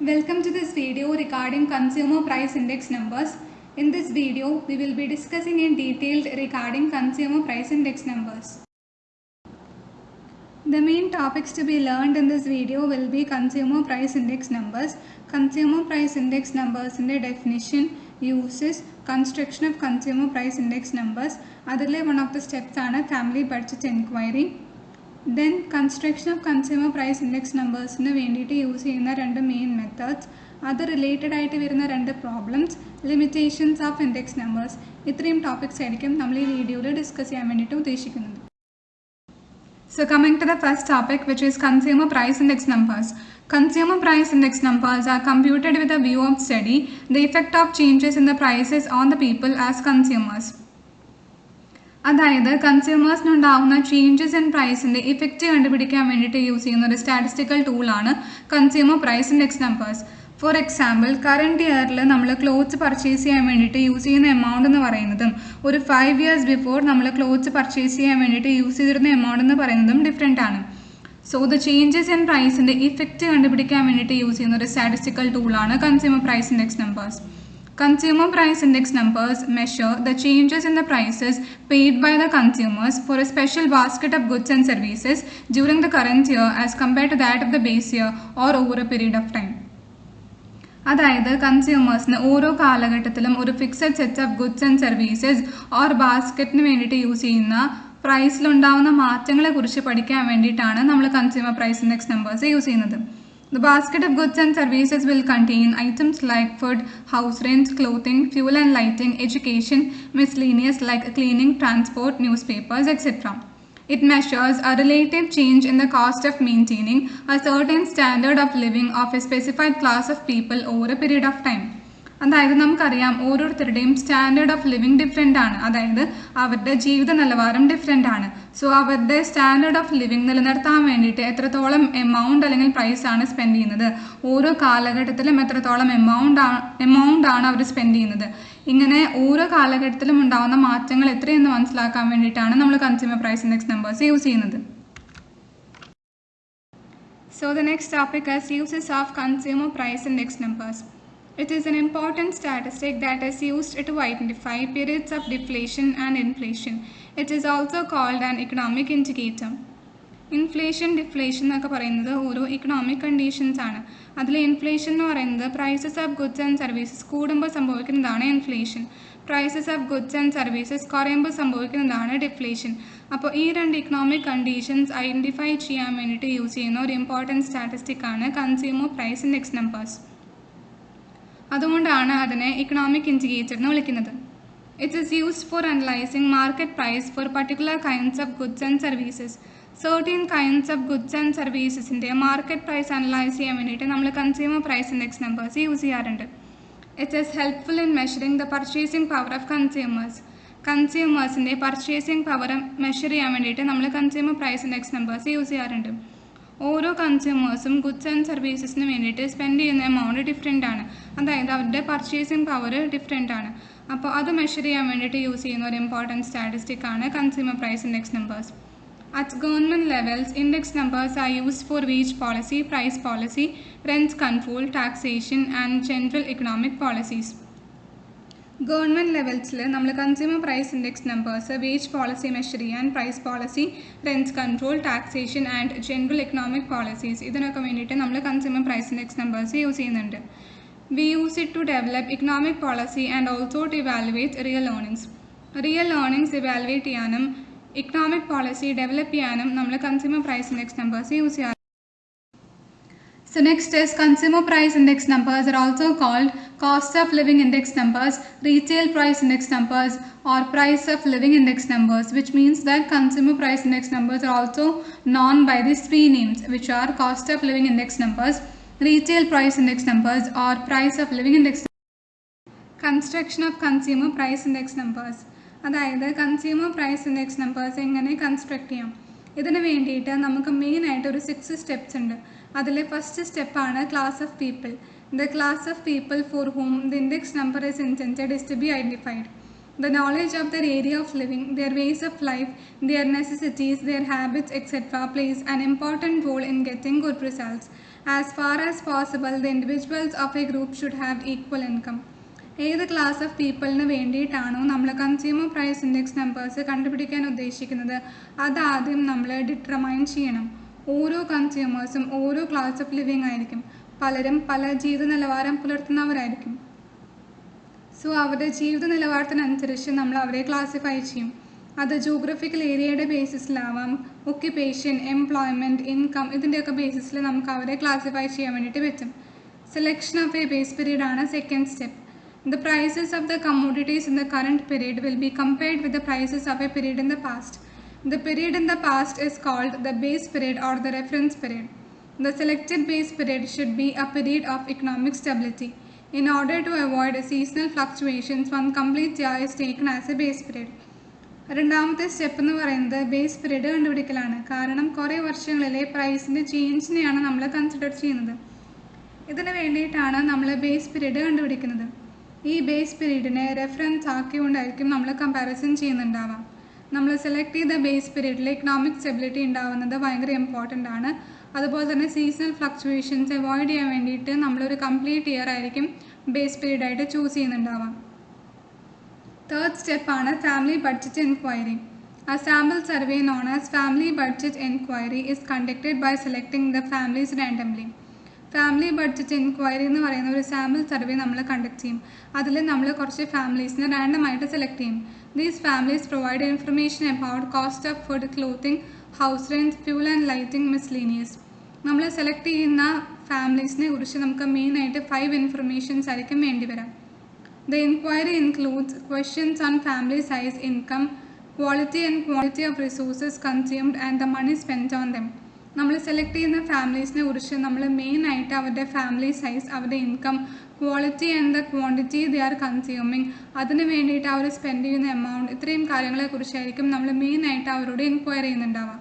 Welcome to this video regarding consumer price index numbers. In this video, we will be discussing in detail regarding consumer price index numbers. The main topics to be learned in this video will be consumer price index numbers, consumer price index numbers in the definition, uses, construction of consumer price index numbers. Adile one of the steps are family budget inquiry. Then construction of consumer price index numbers in the use two main methods. Other related two problems, limitations of index numbers. These topics we will discuss in this video. So coming to the first topic, which is consumer price index numbers. Consumer price index numbers are computed with a view of study the effect of changes in the prices on the people as consumers. അതായത് കൺസ്യൂമേഴ്സിനുണ്ടാവുന്ന changes in പ്രൈസിൻ്റെ effect കണ്ടുപിടിക്കാൻ വേണ്ടിയിട്ട് use ചെയ്യുന്ന ഒരു statistical ടൂളാണ് consumer price index numbers. For example, current ഇയറിൽ നമ്മൾ ക്ലോത്ത്സ് പർച്ചേസ് ചെയ്യാൻ വേണ്ടിയിട്ട് യൂസ് ചെയ്യുന്ന എമൗണ്ട് എന്ന് പറയുന്നതും ഒരു 5 years ബിഫോർ നമ്മൾ ക്ലോത്ത്സ് പർച്ചേസ് ചെയ്യാൻ വേണ്ടിയിട്ട് യൂസ് ചെയ്തിരുന്ന എമൗണ്ട് എന്ന് പറയുന്നതും ഡിഫറെൻ്റ് ആണ്. സോ ദ ചേഞ്ചസ് ഇൻ പ്രൈസിൻ്റെ ഇഫക്റ്റ് കണ്ടുപിടിക്കാൻ വേണ്ടിയിട്ട് യൂസ് ചെയ്യുന്ന ഒരു സ്റ്റാറ്റിസ്റ്റിക്കൽ ടൂളാണ് consumer price index numbers. Consumer price index numbers measure the changes in the prices paid by the consumers for a special basket of goods and services during the current year as compared to that of the base year or over a period of time. അതായത് കൺസ്യൂമേഴ്സിന് ഓരോ കാലഘട്ടത്തിലും ഒരു fixed set of goods and services or ബാസ്ക്കറ്റിന് വേണ്ടിയിട്ട് use ചെയ്യുന്ന പ്രൈസിലുണ്ടാവുന്ന മാറ്റങ്ങളെ കുറിച്ച് പഠിക്കാൻ വേണ്ടിയിട്ടാണ് നമ്മൾ consumer price index numbers use ചെയ്യുന്നത്. The basket of goods and services will contain items like food, house rent, clothing, fuel and lighting, education, miscellaneous like cleaning, transport, newspapers, etc. It measures a relative change in the cost of maintaining a certain standard of living of a specified class of people over a period of time. അതായത് നമുക്കറിയാം ഓരോരുത്തരുടെയും standard of living different ആണ്, അതായത് അവരുടെ ജീവിത നിലവാരം different ആണ്. So അവരുടെ സ്റ്റാൻഡേർഡ് ഓഫ് ലിവിങ് നിലനിർത്താൻ വേണ്ടിയിട്ട് എത്രത്തോളം എമൗണ്ട് അല്ലെങ്കിൽ പ്രൈസ് ആണ് സ്പെൻഡ് ചെയ്യുന്നത്, ഓരോ കാലഘട്ടത്തിലും എത്രത്തോളം എമൗണ്ട് ആണ് അവർ സ്പെൻഡ് ചെയ്യുന്നത്, ഇങ്ങനെ ഓരോ കാലഘട്ടത്തിലും ഉണ്ടാകുന്ന മാറ്റങ്ങൾ എത്രയെന്ന് മനസ്സിലാക്കാൻ വേണ്ടിയിട്ടാണ് നമ്മൾ consumer price index numbers use ചെയ്യുന്നത്. So the next topic is uses of consumer price index numbers. It is an important statistic that is used to identify periods of deflation and inflation. It is also called an economic indicator. Inflation deflation എന്നൊക്കെ പറയുന്നത് ഓരോ economic conditions ആണ്. അതിൽ inflation എന്ന് പറയുന്നത് prices of goods and services കൂടുമ്പോൾ സംഭവിക്കുന്നതാണ് inflation. Prices of goods and services കുറയുമ്പോൾ സംഭവിക്കുന്നതാണ് ഡിഫ്ലേഷൻ. അപ്പോൾ ഈ രണ്ട് ഇക്കണോമിക് കണ്ടീഷൻസ് ഐഡൻറ്റിഫൈ ചെയ്യാൻ വേണ്ടിയിട്ട് യൂസ് ചെയ്യുന്ന ഒരു ഇമ്പോർട്ടൻറ്റ് സ്റ്റാറ്റിസ്റ്റിക് ആണ് കൺസ്യൂമർ പ്രൈസ് ഇൻഡെക്സ് നമ്പേഴ്സ്. അതുകൊണ്ടാണ് അതിനെ ഇക്കണോമിക് ഇൻഡിക്കേറ്റർ എന്ന് വിളിക്കുന്നത്. It is used for analysing market price for particular kinds of goods and services. സർട്ടീൻ കൈൻഡ്സ് ഓഫ് ഗുഡ്സ് ആൻഡ് സർവീസസിൻ്റെ മാർക്കറ്റ് പ്രൈസ് അനലൈസ് ചെയ്യാൻ വേണ്ടിയിട്ട് നമ്മൾ consumer price index numbers use ചെയ്യാറുണ്ട്. It is helpful in measuring the purchasing power of consumers. കൺസ്യൂമേഴ്സിൻ്റെ purchasing power measure ചെയ്യാൻ വേണ്ടിയിട്ട് നമ്മൾ consumer price index numbers use ചെയ്യാറുണ്ട്. ഓരോ കൺസ്യൂമേഴ്സും ഗുഡ്സ് ആൻഡ് സർവീസസിന് വേണ്ടിയിട്ട് സ്പെൻഡ് ചെയ്യുന്ന എമൗണ്ട് ഡിഫറെൻ്റ് ആണ്, അതായത് അവരുടെ പർച്ചേസിംഗ് പവർ ഡിഫറെൻ്റ് ആണ്. അപ്പോൾ അത് മെഷർ ചെയ്യാൻ വേണ്ടിയിട്ട് യൂസ് ചെയ്യുന്ന ഒരു ഇമ്പോർട്ടൻറ്റ് സ്റ്റാറ്റിസ്റ്റിക് ആണ് consumer price index numbers. At government levels index numbers are used for wage policy, price policy, rent control, taxation and general economic policies. Government ലെവൽസിൽ നമ്മൾ consumer price index numbers wage policy measure ചെയ്യാൻ, price policy, rent control, taxation and general economic policies ഇതിനൊക്കെ വേണ്ടിയിട്ട് നമ്മൾ consumer price index numbers use ചെയ്യുന്നുണ്ട്. We use it to develop economic policy and also to evaluate real earnings. Real earnings evaluate ചെയ്യാനും economic policy develop ചെയ്യാനും നമ്മൾ consumer price index numbers use ചെയ്യാം. So next is consumer price index numbers are also called cost of living index numbers, retail price index numbers or price of living index numbers, which means that consumer price index numbers are also known by these three names, which are cost of living index numbers, retail price index numbers or price of living index. Construction of consumer price index numbers. അതായത് consumer price index numbers എങ്ങനെ construct ചെയ്യാം, ഇതിന് വേണ്ടിയിട്ട് നമുക്ക് മെയിനായിട്ട് ഒരു 6 steps ഉണ്ട്. അതിൽ ഫസ്റ്റ് സ്റ്റെപ്പാണ് class of people. The class of people for whom the index number is intended is to be identified. The knowledge of their area of living, their ways of life, their necessities, their habits, etc. plays an important role in getting good results. As far as possible, the individuals of a group should have equal income. ഏത് class of പീപ്പിളിന് വേണ്ടിയിട്ടാണോ നമ്മൾ consumer price index numbers കണ്ടുപിടിക്കാൻ ഉദ്ദേശിക്കുന്നത് അതാദ്യം നമ്മൾ determine ചെയ്യണം. ഓരോ കൺസ്യൂമേഴ്സും ഓരോ ക്ലാസ് ഓഫ് ലിവിങ് ആയിരിക്കും. പലരും പല ജീവിത നിലവാരം പുലർത്തുന്നവരായിരിക്കും. സോ അവരുടെ ജീവിത നിലവാരത്തിനനുസരിച്ച് നമ്മൾ അവരെ ക്ലാസിഫൈ ചെയ്യും. അത് ജോഗ്രഫിക്കൽ ഏരിയയുടെ ബേസിസിലാവാം, ഒക്യുപ്പേഷൻ, എംപ്ലോയ്മെൻറ്റ്, ഇൻകം, ഇതിൻ്റെയൊക്കെ ബേസിസിൽ നമുക്ക് അവരെ ക്ലാസിഫൈ ചെയ്യാൻ വേണ്ടിയിട്ട് പറ്റും. Selection of a base period ആണ് second step. The prices of the commodities in the current period will be compared with the prices of a period in the past. The period in the past is called the base period or the reference period. The selected base period should be a period of economic stability. In order to avoid seasonal fluctuations, one complete year is taken as a base period. രണ്ടാമത്തെ step എന്ന് പറയുന്നത് base period കണ്ടുപിടിക്കലാണ്. കാരണം കുറേ വർഷങ്ങളിലെ പ്രൈസിൻ്റെ ചേഞ്ചിനെയാണ് നമ്മൾ consider ചെയ്യുന്നത്. ഇതിന് വേണ്ടിയിട്ടാണ് നമ്മൾ ബേസ് പീരീഡ് കണ്ടുപിടിക്കുന്നത്. ഈ ബേസ് പീരീഡിനെ റെഫറൻസ് ആക്കിക്കൊണ്ടായിരിക്കും നമ്മൾ കമ്പാരിസൺ ചെയ്യുന്നുണ്ടാവാം. നമ്മൾ സെലക്ട് ചെയ്ത ബേസ് പീരീഡിൽ ഇക്കണോമിക് സ്റ്റെബിലിറ്റി ഉണ്ടാവുന്നത് ഭയങ്കര ഇമ്പോർട്ടൻ്റ് ആണ്. അതുപോലെ തന്നെ സീസണൽ ഫ്ലക്ച്വേഷൻസ് അവോയ്ഡ് ചെയ്യാൻ വേണ്ടിയിട്ട് നമ്മളൊരു കംപ്ലീറ്റ് ഇയർ ആയിരിക്കും ബേസ് പീരീഡായിട്ട് ചൂസ് ചെയ്യുന്നുണ്ടാവാം. തേർഡ് സ്റ്റെപ്പാണ് family budget enquiry. A sample survey known as family budget enquiry is conducted by selecting the families randomly. Family budget enquiry എന്ന് പറയുന്ന ഒരു സാമ്പിൾ സർവേ നമ്മൾ കണ്ടക്ട് ചെയ്യും. അതിൽ നമ്മൾ കുറച്ച് ഫാമിലീസിനെ റാൻഡമായിട്ട് സെലക്ട് ചെയ്യും. These families provide information about cost of food, clothing, house rent, fuel and lighting, miscellaneous. നമ്മൾ സെലക്ട് ചെയ്യുന്ന ഫാമിലീസിനെ കുറിച്ച് നമുക്ക് മെയിനായിട്ട് 5 ഇൻഫർമേഷൻസ് ആയിരിക്കും വേണ്ടി വരാം. The enquiry includes questions on family size, income, quality and quantity of resources consumed and the money spend on them. നമ്മൾ സെലക്ട് ചെയ്യുന്ന ഫാമിലീസിനെ കുറിച്ച് നമ്മൾ മെയിനായിട്ട് അവരുടെ ഫാമിലി സൈസ്, അവരുടെ income, quality and the quantity they are consuming, അതിന് വേണ്ടിയിട്ട് അവർ സ്പെൻഡ് ചെയ്യുന്ന എമൗണ്ട്, ഇത്രയും കാര്യങ്ങളെക്കുറിച്ചായിരിക്കും നമ്മൾ മെയിനായിട്ട് അവരോട് enquiry ചെയ്യുന്നുണ്ടാവുക.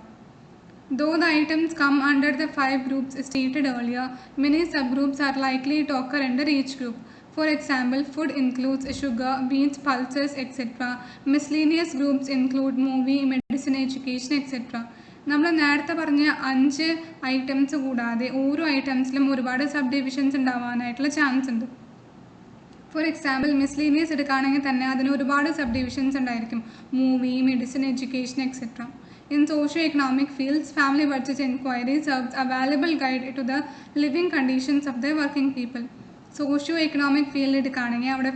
Though the items come under the 5 groups stated earlier, many subgroups are likely to occur under each group. For example, food includes sugar, beans, pulses, etc. Miscellaneous groups include movie, medicine, education, etc. നമ്മൾ നേരത്തെ പറഞ്ഞ 5 items കൂടാതെ ഓരോ ഐറ്റംസിലും ഒരുപാട് sub divisions ഉണ്ടാവാനായിട്ടുള്ള chance ഉണ്ട്. For example miscellaneous എടുക്കുകയാണെങ്കിൽ തന്നെ അതിന് ഒരുപാട് സബ് ഡിവിഷൻസ് ഉണ്ടായിരിക്കും. Movie, medicine, education, etcetera. In socio-economic fields, family budget inquiry serves a valuable guide to the living conditions of the working people. Socio-economic field എടുക്കുകയാണെങ്കിൽ അവിടെ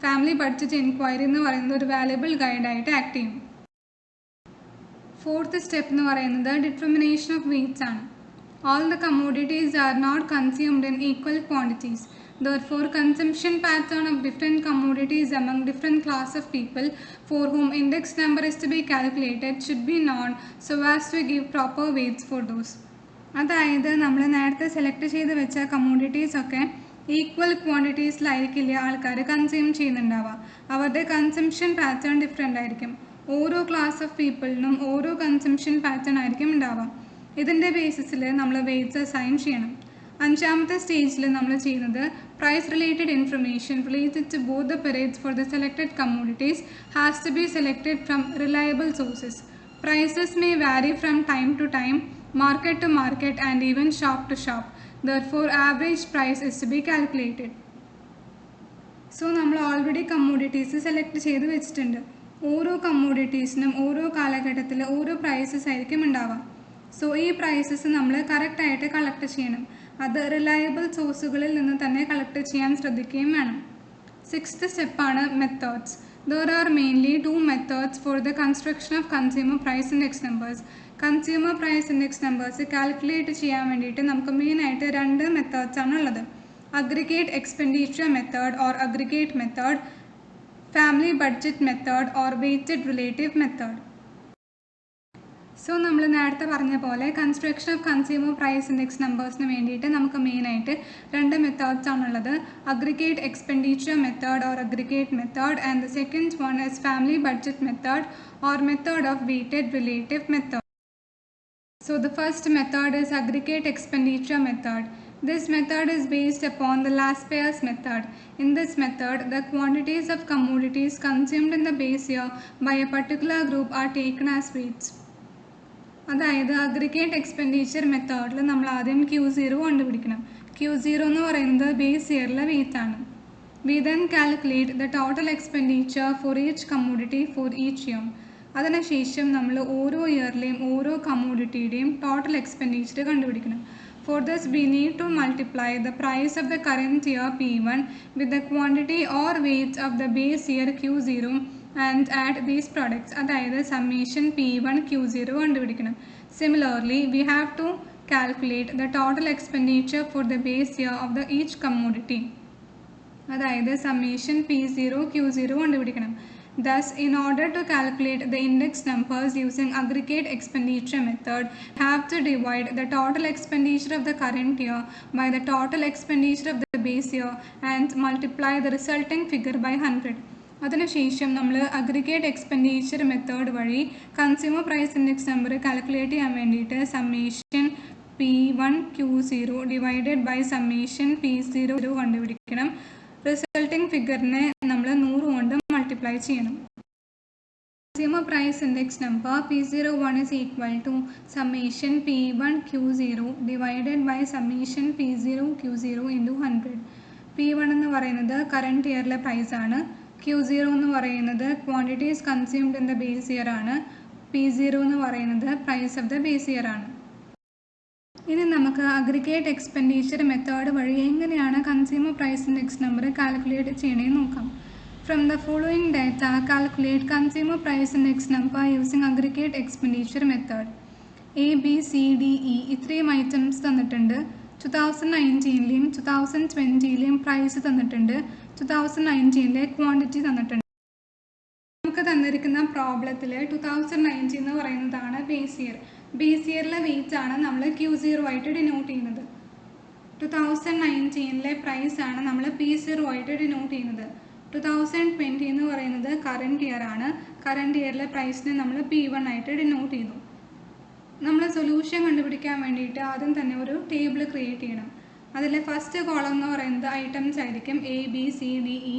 family budget enquiry എന്ന് പറയുന്നത് ഒരു വാല്യുബിൾ ഗൈഡായിട്ട് ആക്ട് ചെയ്യും. Fourth step എന്ന് പറയുന്നത് determination of weights ആണ്. All the commodities are not consumed in equal quantities. Therefore, consumption pattern of different commodities among different class of people for whom index number is to be calculated should be known so as to give proper weights for those. അതായത് നമ്മൾ നേരത്തെ select ചെയ്ത് വെച്ച commodities ഒക്കെ equal ക്വാണ്ടിറ്റീസിലായിരിക്കില്ല ആൾക്കാർ consume ചെയ്യുന്നുണ്ടാവുക. അവരുടെ consumption pattern different ആയിരിക്കും. ഓരോ ക്ലാസ് ഓഫ് പീപ്പിളിനും ഓരോ കൺസംഷൻ പാറ്റേൺ ആയിരിക്കും ഉണ്ടാവുക. ഇതിൻ്റെ ബേസിസിൽ നമ്മൾ വെയ്റ്റ്സ് അസൈൻ ചെയ്യണം. അഞ്ചാമത്തെ സ്റ്റേജിൽ നമ്മൾ ചെയ്യുന്നത് price related information related to both the periods for the selected commodities has to be selected from reliable sources. Prices may vary from time to time, market to market and even shop to shop. Therefore, average price is to be calculated. So നമ്മൾ already commodities select ചെയ്ത് വെച്ചിട്ടുണ്ട്. ഓരോ കമ്മോഡിറ്റീസിനും ഓരോ കാലഘട്ടത്തിൽ ഓരോ prices ആയിരിക്കും ഉണ്ടാവുക. So ഈ പ്രൈസസ് നമ്മൾ കറക്റ്റായിട്ട് കളക്ട് ചെയ്യണം. അത് റിലയബിൾ സോഴ്സുകളിൽ നിന്ന് തന്നെ കളക്ട് ചെയ്യാൻ ശ്രദ്ധിക്കുകയും വേണം. സിക്സ്ത് സ്റ്റെപ്പാണ് methods. There are mainly 2 methods for the construction of consumer price index numbers. Consumer price index numbers calculate ചെയ്യാൻ വേണ്ടിയിട്ട് നമുക്ക് മെയിനായിട്ട് 2 മെത്തേഡ്സ് ആണ് ഉള്ളത്. Aggregate expenditure method or aggregate method, family budget method or weighted relative method. So നമ്മൾ നേരത്തെ പറഞ്ഞ പോലെ construction of consumer price index നമ്പേഴ്സിന് വേണ്ടിയിട്ട് നമുക്ക് മെയിനായിട്ട് 2 മെത്തേഡ്സ് ആണുള്ളത്. Aggregate expenditure method or aggregate method and the second one is family budget method or method of weighted relative method. So the first method is aggregate expenditure method. This method is based upon the last payers method. In this method, the quantities of commodities consumed in the base year by a particular group are taken as weights. അതായത് aggregate expenditure മെത്തേഡിൽ നമ്മൾ ആദ്യം Q0 കണ്ടുപിടിക്കണം. Q0 എന്ന് പറയുന്നത് base ഇയറിലെ wait ആണ്. We then calculate the total expenditure for each commodity for each year. അതിനുശേഷം നമ്മൾ ഓരോ ഇയറിലെയും ഓരോ കമ്മോഡിറ്റിയുടെയും ടോട്ടൽ എക്സ്പെൻഡിച്ചർ കണ്ടുപിടിക്കണം. For this we need to multiply the price of the current year P1 with the quantity or weight of the base year Q0 and add these products. അതായത് summation P1 Q0 കണ്ടുപിടിക്കണം. Similarly, we have to calculate the total expenditure for the base year of the each commodity. അതായത് summation P0 Q0 കണ്ടുപിടിക്കണം. Thus, in order to calculate the index numbers using aggregate expenditure method, have to divide the total expenditure of the current year by the total expenditure of the base year and multiply the resulting figure by 100. അതിനുശേഷം നമ്മൾ aggregate expenditure method വഴി consumer price index number calculate ചെയ്യാൻ വേണ്ടിയിട്ട് summation P1 Q0 divided by summation P0 കണ്ടുപിടിക്കണം. Resulting ഫിഗറിനെ നമ്മൾ 100 കൊണ്ട് multiply ചെയ്യണം. Consumer price index number P01 is equal to summation P1 Q0 divided by summation P0 Q0 into 100. P1 എന്ന് പറയുന്നത് current ഇയറിലെ price ആണ്. Q0 എന്ന് പറയുന്നത് quantities consumed in the base year ആണ്. P0 എന്ന് പറയുന്നത് price of the base year ആണ്. ഇനി നമുക്ക് അഗ്രിഗേറ്റ് എക്സ്പെൻഡിച്ചർ മെത്തേഡ് വഴി എങ്ങനെയാണ് consumer price index number calculate ചെയ്യണമെന്ന് നോക്കാം. From the following data calculate consumer price index number using aggregate expenditure method. ABCDE ഇത്രയും ഐറ്റംസ് തന്നിട്ടുണ്ട്. 2019ലെയും 2020ലെയും പ്രൈസ് തന്നിട്ടുണ്ട്. 2019ലെ ക്വാണ്ടിറ്റി തന്നിട്ടുണ്ട്. നമുക്ക് തന്നിരിക്കുന്ന പ്രോബ്ലത്തിൽ 2019 എന്ന് പറയുന്നതാണ് ബേസ് ഇയർ. ബേസ് ഇയറിലെ വെയിറ്റ് ആണ് നമ്മൾ Q0 ആയിട്ട് ഡിനോട്ട് ചെയ്യുന്നത്. 2019ലെ പ്രൈസ് ആണ് നമ്മൾ P0 ആയിട്ട് ഡിനോട്ട് ചെയ്യുന്നത്. 2020 എന്ന് പറയുന്നത് കറണ്ട് ഇയർ ആണ്. കറണ്ട് ഇയറിലെ പ്രൈസിനെ നമ്മൾ P1 ആയിട്ട് ഡിനോട്ട് ചെയ്തു. നമ്മൾ സൊല്യൂഷൻ കണ്ടുപിടിക്കാൻ വേണ്ടിയിട്ട് ആദ്യം തന്നെ ഒരു ടേബിൾ ക്രിയേറ്റ് ചെയ്യണം. അതിലെ ഫസ്റ്റ് കോളം എന്ന് പറയുന്നത് ഐറ്റംസ് ആയിരിക്കും ABCDE,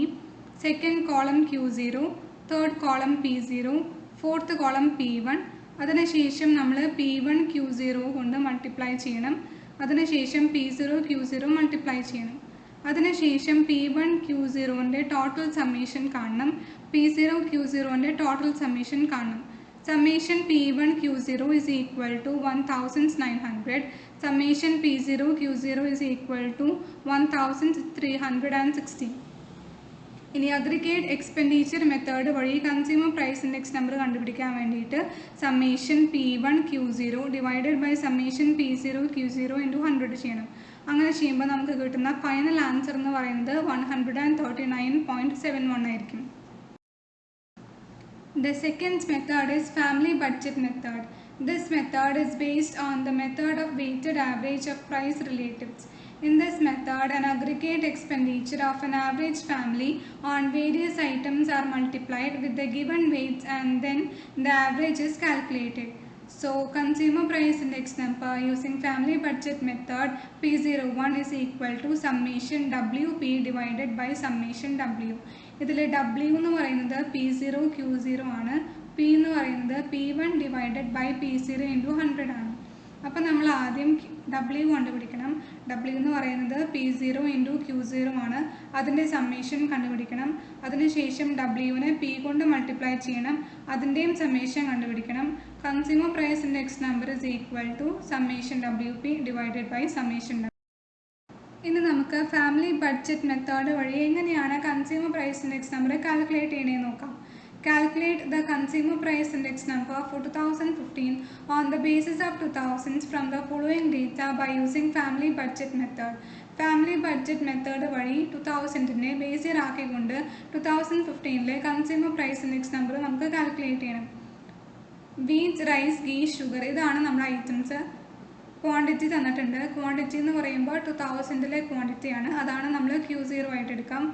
second column Q0, third column P0, fourth column P1. അതിനുശേഷം നമ്മൾ P1 Q0 കൊണ്ട് മൾട്ടിപ്ലൈ ചെയ്യണം. അതിനുശേഷം P0 Q0 മൾട്ടിപ്ലൈ ചെയ്യണം. അതിനുശേഷം P1 Q0ൻ്റെ ടോട്ടൽ സമ്മേഷൻ കാണണം. P0 Q0ൻ്റെ ടോട്ടൽ സമ്മേഷൻ കാണണം. Summation P1 Q0 is equal to 1900. Summation P0 Q0 is equal to 1360. ഇനി അഗ്രിഗേറ്റ് എക്സ്പെൻഡിച്ചർ മെത്തേഡ് വഴി കൺസ്യൂമർ പ്രൈസ് ഇൻഡെക്സ് നമ്പർ കണ്ടുപിടിക്കാൻ വേണ്ടിയിട്ട് summation P1 Q0 divided by summation P0 Q0 into 100 ചെയ്യണം. അങ്ങനെ ചെയ്യുമ്പോൾ നമുക്ക് കിട്ടുന്ന ഫൈനൽ ആൻസർ എന്ന് പറയുന്നത് 139.71 ആയിരിക്കും. The second method is family budget method. This method is based on the method of weighted average of price relatives. In this method, an aggregate expenditure of an average family on various items are multiplied with the given weights and then the average is calculated. So, consumer price index number using family budget method P01 is equal to summation WP divided by summation W. ഇതിൽ W എന്ന് പറയുന്നത് P0 Q0 ആണ്. P എന്ന് പറയുന്നത് P1 divided by P0 into 100 ആണ്. അപ്പോൾ നമ്മൾ ആദ്യം W കണ്ടുപിടിക്കണം. W എന്ന് പറയുന്നത് P0 into Q0 ആണ്. അതിൻ്റെ സമ്മേഷൻ കണ്ടുപിടിക്കണം. അതിനുശേഷം Wനെ P കൊണ്ട് മൾട്ടിപ്ലൈ ചെയ്യണം. അതിൻ്റെയും സമ്മേഷൻ കണ്ടുപിടിക്കണം. Consumer price index number is equal to summation WP divided by summation W. ഇനി നമുക്ക് ഫാമിലി ബഡ്ജറ്റ് മെത്തേഡ് വഴി എങ്ങനെയാണ് consumer price index number calculate ചെയ്യണമെന്ന് നോക്കാം. Calculate the consumer price index number for 2015 on the basis of 2000s from the following data by using family budget method. Family budget method വഴി 2000നെ base year ആക്കിക്കൊണ്ട് 2015ലെ consumer price index number നമുക്ക് calculate ചെയ്യണം. Wheat, rice, ghee, sugar ഇതാണ് നമ്മുടെ items. Quantity തന്നിട്ടുണ്ട്. Quantity എന്ന് പറയുമ്പോൾ 2000ലെ ക്വാണ്ടിറ്റിയാണ്. അതാണ് നമ്മൾ Q0 ആയിട്ട് എടുക്കാം.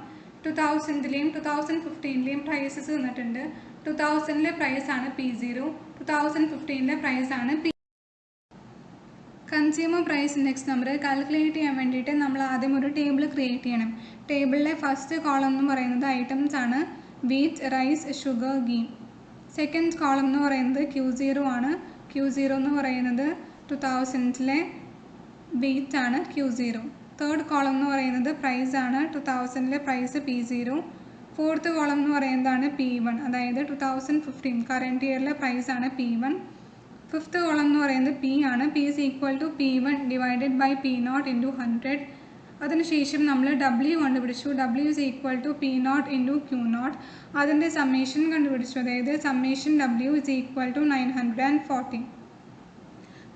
2000ലെയും 2015ലെയും പ്രൈസസ് തന്നിട്ടുണ്ട്. 2000ലെ പ്രൈസാണ് P0, 2015ലെ പ്രൈസാണ് P. Consumer price index number calculate ചെയ്യാൻ വേണ്ടിയിട്ട് നമ്മൾ ആദ്യം ഒരു ടേബിൾ ക്രിയേറ്റ് ചെയ്യണം. ടേബിളിലെ ഫസ്റ്റ് കോളം എന്ന് പറയുന്നത് ഐറ്റംസ് ആണ്. Wheat, rice, sugar, ghee. Second column എന്ന് പറയുന്നത് Q0 ആണ്. Q0 എന്ന് പറയുന്നത് 2000-ലെ വെയിറ്റ് ആണ് Q0. തേർഡ് കോളം എന്ന് പറയുന്നത് പ്രൈസ് ആണ്, 2000-ലെ പ്രൈസ് P0. ഫോർത്ത് കോളം എന്ന് പറയുന്നതാണ് P1, അതായത് 2015 കറൻറ്റ് ഇയറിലെ പ്രൈസ് ആണ് P1. ഫിഫ്ത്ത് കോളം എന്ന് പറയുന്നത് P ആണ്. P is equal to P1 divided by P0 into 100. അതിനുശേഷം നമ്മൾ W കണ്ടുപിടിച്ചു. W is equal to P0 into Q0. അതിൻ്റെ സമ്മേഷൻ കണ്ടുപിടിച്ചു, അതായത് summation W is equal to 940.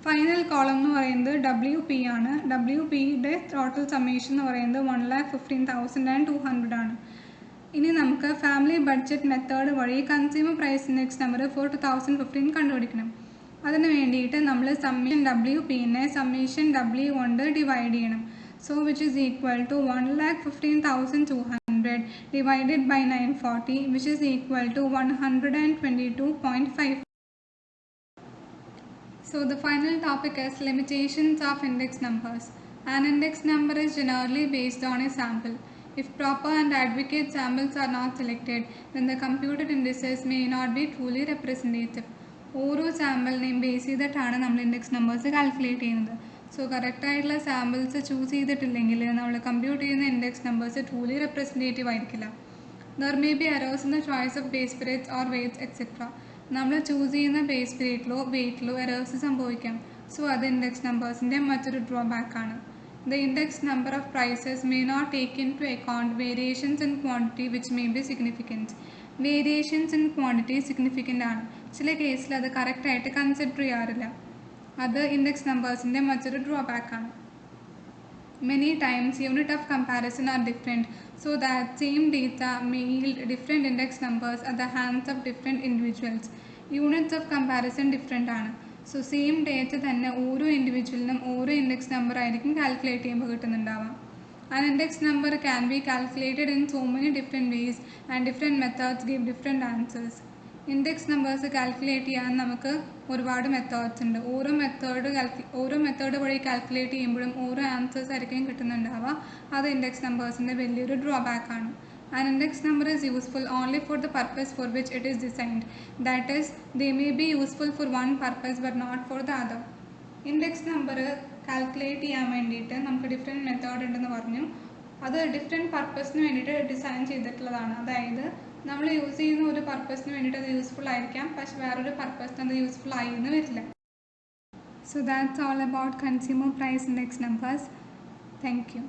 Final column എന്ന് പറയുന്നത് WP ആണ്. WPയുടെ ടോട്ടൽ സമ്മേഷൻ എന്ന് പറയുന്നത് 1,15,200 ആണ്. ഇനി നമുക്ക് ഫാമിലി ബഡ്ജറ്റ് മെത്തേഡ് വഴി consumer price index number for 2015 കണ്ടുപിടിക്കണം. അതിന് വേണ്ടിയിട്ട് നമ്മൾ സമ്മേഷൻ WPനെ സമ്മേഷൻ W കൊണ്ട് ഡിവൈഡ് ചെയ്യണം. So which is equal to 1,15,200 divided by 940 which is equal to 122.5. So the final topic is limitations of index numbers. An index number is generally based on a sample. If proper and adequate samples are not selected, then the computed indices may not be truly representative. ഓരോ സാമ്പിളിനെയും base ചെയ്തിട്ടാണ് നമ്മൾ index numbers calculate ചെയ്യുന്നത്. So കറക്റ്റായിട്ടുള്ള samples choose ചെയ്തിട്ടില്ലെങ്കിൽ നമ്മൾ compute ചെയ്യുന്ന index numbers truly representative ആയിരിക്കില്ല. There may be errors in the choice of base periods or weights etcetera. നമ്മൾ ചൂസ് ചെയ്യുന്ന ബേസ് പീരിയഡിലോ വെയ്റ്റിലോ എറേഴ്സ് സംഭവിക്കാം. സോ അത് ഇൻഡെക്സ് നമ്പേഴ്സിൻ്റെ മറ്റൊരു ഡ്രോബാക്ക് ആണ്. The index number of prices may not take into account variations in quantity which may be significant. Variations in quantity significant ആണ്. ചില കേസിൽ അത് കറക്റ്റായിട്ട് കൺസിഡർ ചെയ്യാറില്ല. അത് ഇൻഡെക്സ് നമ്പേഴ്സിൻ്റെ മറ്റൊരു ഡ്രോബാക്ക് ആണ്. Many times unit of comparison are different, so that same data may yield different index numbers at the hands of different individuals. Units of comparison different ആണ്. സോ സെയിം ഡേറ്റ തന്നെ ഓരോ ഇൻഡിവിജ്വലിനും ഓരോ index number ആയിരിക്കും calculate ചെയ്യുമ്പോൾ കിട്ടുന്നുണ്ടാവാം. An index number can be calculated in so many different ways and different methods give different answers. Index numbers calculate ചെയ്യാൻ നമുക്ക് ഒരുപാട് മെത്തേഡ്സ് ഉണ്ട്. ഓരോ മെത്തേഡ് വഴി കാൽക്കുലേറ്റ് ചെയ്യുമ്പോഴും ഓരോ ആൻസേഴ്സ് ആയിരിക്കും കിട്ടുന്നുണ്ടാവുക. അത് ഇൻഡെക്സ് നമ്പേഴ്സിൻ്റെ വലിയൊരു ഡ്രോബാക്ക് ആണ്. An index number is useful only for the purpose for which it is designed. That is, they may be useful for one purpose but not for the other. Index number calculate ചെയ്യാൻ വേണ്ടിയിട്ട് നമുക്ക് different method ഉണ്ടെന്ന് പറഞ്ഞു. അത് different പർപ്പസിന് വേണ്ടിയിട്ട് design ചെയ്തിട്ടുള്ളതാണ്. അതായത് നമ്മൾ യൂസ് ചെയ്യുന്ന ഒരു പർപ്പസിന് വേണ്ടിയിട്ട് അത് യൂസ്ഫുൾ ആയിരിക്കാം, പക്ഷെ വേറൊരു പർപ്പസിന് അത് യൂസ്ഫുൾ ആയി എന്ന് വരില്ല. So that's all about consumer price index numbers. Thank you.